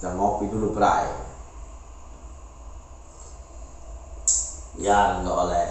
Kita ngopi dulu, Bray. Ya, nggak oleh.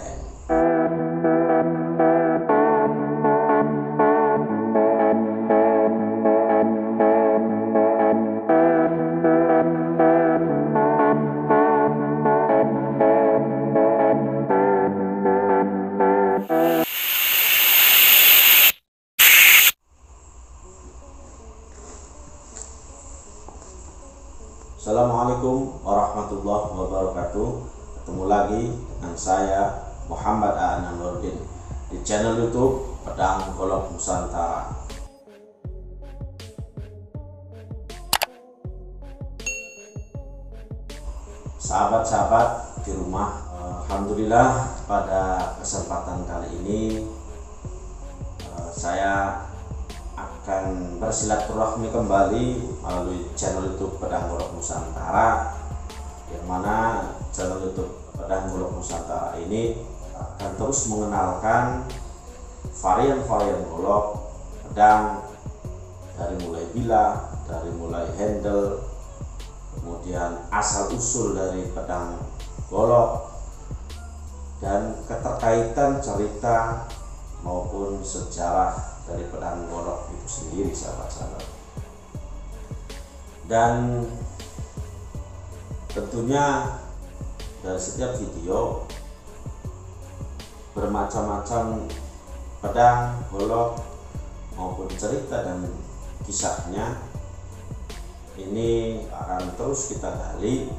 Assalamualaikum warahmatullahi wabarakatuh. Ketemu lagi dengan saya Muhammad A'an Nurdin di channel YouTube Pedang Golok Nusantara. Sahabat-sahabat di rumah, alhamdulillah pada kesempatan kali ini saya akan bersilaturahmi kembali melalui channel YouTube Pedang Golok Nusantara, yang mana channel YouTube Pedang Golok Nusantara ini akan terus mengenalkan varian-varian golok pedang, dari mulai bila, dari mulai handle, kemudian asal usul dari pedang golok, dan keterkaitan cerita maupun sejarah dari pedang golok itu sendiri, sahabat-sahabat. Dan tentunya dari setiap video bermacam-macam pedang golok maupun cerita dan kisahnya ini akan terus kita gali,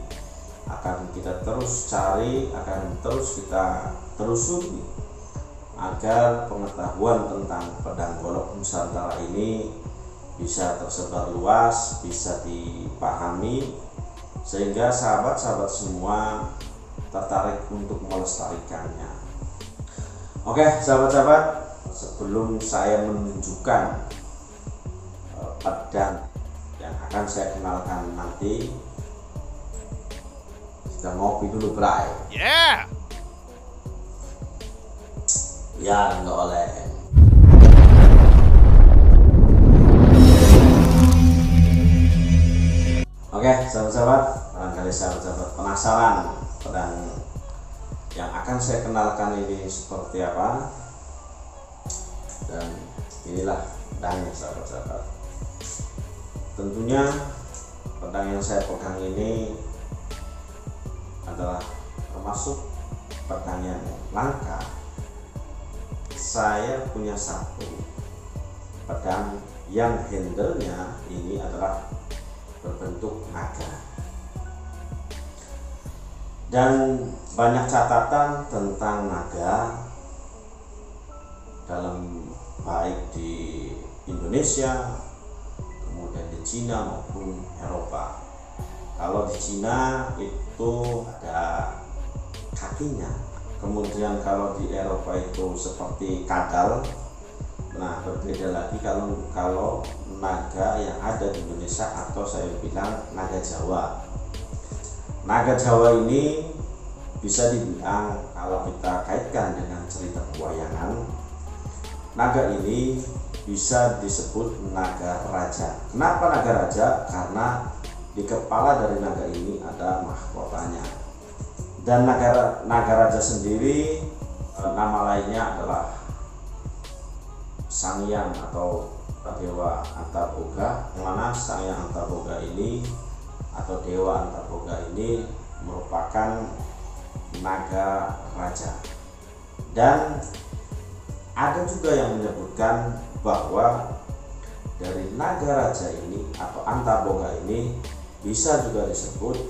akan kita terus cari, akan terus kita telusuri agar pengetahuan tentang pedang golok Nusantara ini bisa tersebar luas, bisa dipahami, sehingga sahabat-sahabat semua tertarik untuk melestarikannya. Oke, sahabat-sahabat, sebelum saya menunjukkan pedang yang akan saya kenalkan nanti, kita ngopi dulu, Bray. Yeah. Ya, nggak oleh. Oke, sahabat-sahabat, barangkali sahabat-sahabat penasaran pedang yang akan saya kenalkan ini seperti apa, dan inilah pedangnya, sahabat-sahabat. Tentunya pedang yang saya pegang ini adalah termasuk pedang yang langka. Saya punya satu pedang yang handlenya ini adalah berbentuk naga, dan banyak catatan tentang naga dalam baik di Indonesia, kemudian di Cina maupun Eropa. Kalau di Cina itu ada kakinya, kemudian kalau di Eropa itu seperti kadal. Nah, berbeda lagi kalau naga yang ada di Indonesia, atau saya bilang naga Jawa. Naga Jawa ini bisa dibilang, kalau kita kaitkan dengan cerita pewayangan, naga ini bisa disebut naga raja. Kenapa naga raja? Karena di kepala dari naga ini ada mahkotanya. Dan naga raja sendiri, nama lainnya adalah Sang Hyang atau Dewa Antarboga, yang mana Sang Hyang Antarboga ini atau Dewa Antarboga ini merupakan naga raja. Dan ada juga yang menyebutkan bahwa dari naga raja ini atau Antarboga ini bisa juga disebut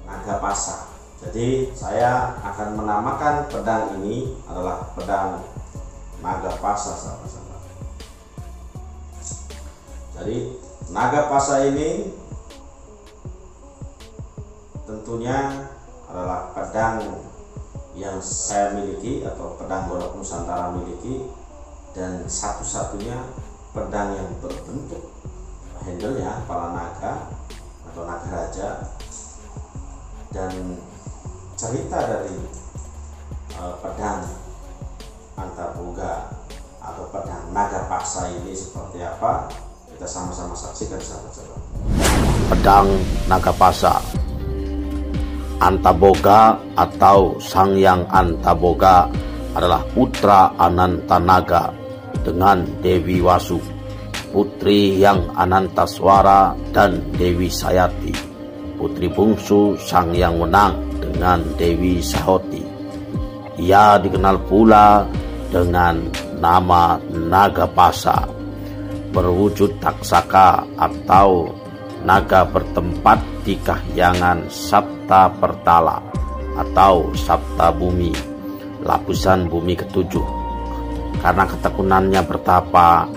naga pasa. Jadi saya akan menamakan pedang ini adalah pedang naga pasa, sahabat-sahabat. Jadi naga pasa ini tentunya adalah pedang yang saya miliki atau pedang golok Nusantara miliki, dan satu-satunya pedang yang berbentuk handle-nya kepala naga atau naga raja. Dan cerita dari pedang Antarboga atau pedang naga paksa ini seperti apa, kita sama-sama saksikan, sahabat-sahabat. pedang Nagapasa. Antaboga atau Sangyang Antaboga adalah putra Anantanaga dengan Dewi Wasu, putri yang Anantaswara dan Dewi Sayati, putri bungsu Sangyang Wenang dengan Dewi Sahoti. Ia dikenal pula dengan nama Nagapasa, berwujud taksaka atau naga bertempat di kahyangan Sapta Pertala atau Sapta Bumi, lapisan bumi ketujuh. Karena ketekunannya bertapa,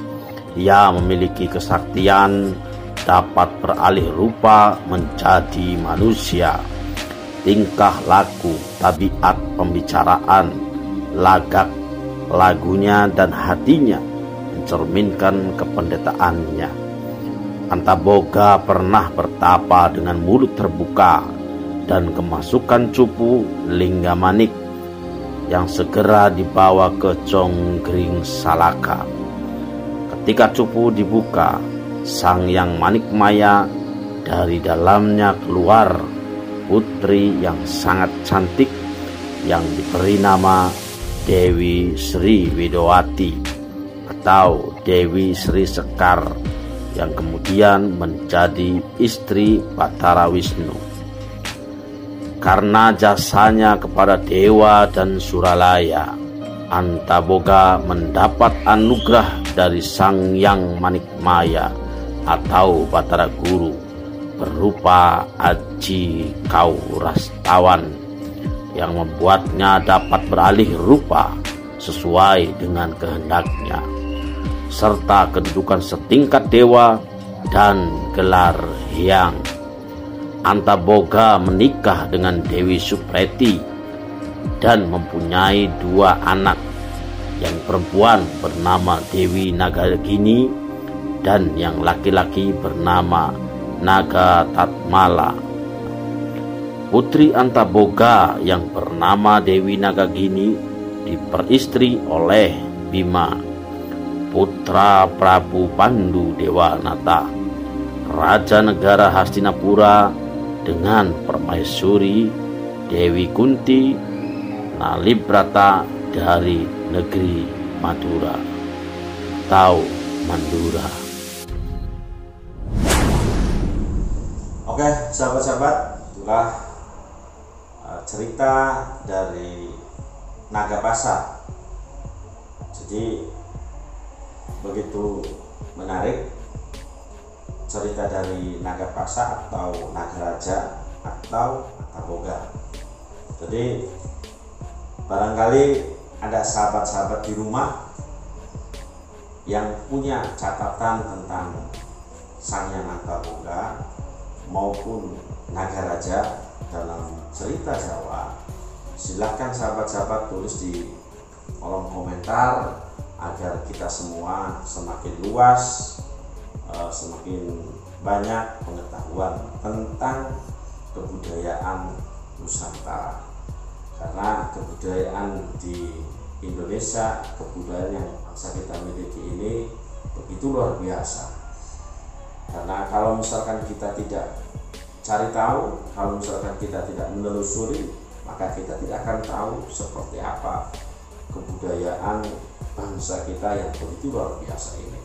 ia memiliki kesaktian dapat beralih rupa menjadi manusia. Tingkah laku, tabiat, pembicaraan, lagak, lagunya dan hatinya mencerminkan kependetaannya. Antaboga pernah bertapa dengan mulut terbuka dan kemasukan cupu Linggamanik yang segera dibawa ke Conggring Salaka. Ketika cupu dibuka, Sangyang Manikmaya dari dalamnya keluar putri yang sangat cantik yang diberi nama Dewi Sri Widowati atau Dewi Sri Sekar, yang kemudian menjadi istri Batara Wisnu. Karena jasanya kepada dewa dan Suralaya, Antaboga mendapat anugerah dari Sangyang Manikmaya atau Batara Guru berupa Aji Kaurastawan yang membuatnya dapat beralih rupa sesuai dengan kehendaknya, serta kedudukan setingkat dewa dan gelar hyang. Antaboga menikah dengan Dewi Supreti dan mempunyai 2 anak, yang perempuan bernama Dewi Nagagini dan yang laki-laki bernama Naga Tatmala. Putri Antaboga yang bernama Dewi Nagagini diperistri oleh Bima, putra Prabu Pandu Dewanata, raja negara Hastinapura, dengan permaisuri Dewi Kunti Nalibrata dari negeri Madura atau Mandura. Oke, sahabat-sahabat, itulah cerita dari Nagapasa. Jadi begitu menarik cerita dari Nagapasa atau Nagaraja atau Antaboga. Jadi barangkali ada sahabat-sahabat di rumah yang punya catatan tentang Sangyang Antaboga maupun Nagaraja dalam cerita Jawa. Silakan sahabat-sahabat tulis di kolom komentar agar kita semua semakin luas, semakin banyak pengetahuan tentang kebudayaan Nusantara. Karena kebudayaan di Indonesia, kebudayaan yang bangsa kita miliki ini begitu luar biasa. Karena kalau misalkan kita tidak cari tahu, kalau misalkan kita tidak menelusuri, maka kita tidak akan tahu seperti apa kebudayaan bangsa kita yang begitu luar biasa ini.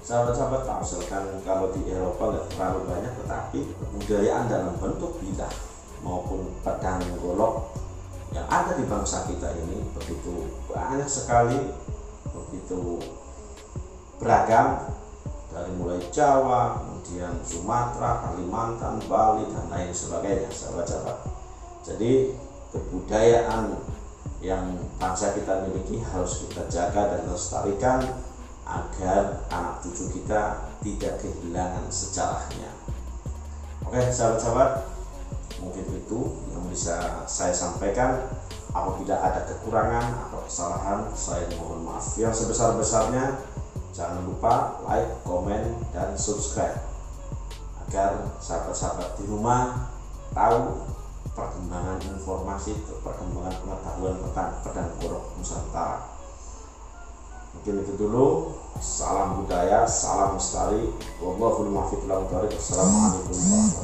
Sahabat-sahabat tahu, misalkan kalau di Eropa nggak terlalu banyak, tetapi kebudayaan dalam bentuk bilah maupun pedang golok yang ada di bangsa kita ini begitu banyak sekali, begitu beragam, dari mulai Jawa, kemudian Sumatera, Kalimantan, Bali, dan lain sebagainya, sahabat-sahabat. Jadi kebudayaan yang bangsa kita miliki harus kita jaga dan lestarikan agar anak cucu kita tidak kehilangan sejarahnya. Oke, sahabat-sahabat, mungkin itu yang bisa saya sampaikan. Apabila ada kekurangan atau kesalahan, saya mohon maaf yang sebesar-besarnya. Jangan lupa like, komen, dan subscribe agar sahabat-sahabat di rumah tahu perkembangan informasi, perkembangan pengetahuan tentang pedang golok Nusantara. Mungkin itu dulu. Salam budaya, salam lestari. Wallahul muwaffiq ila thoriq. Assalamualaikum warahmatullahi wabarakatuh.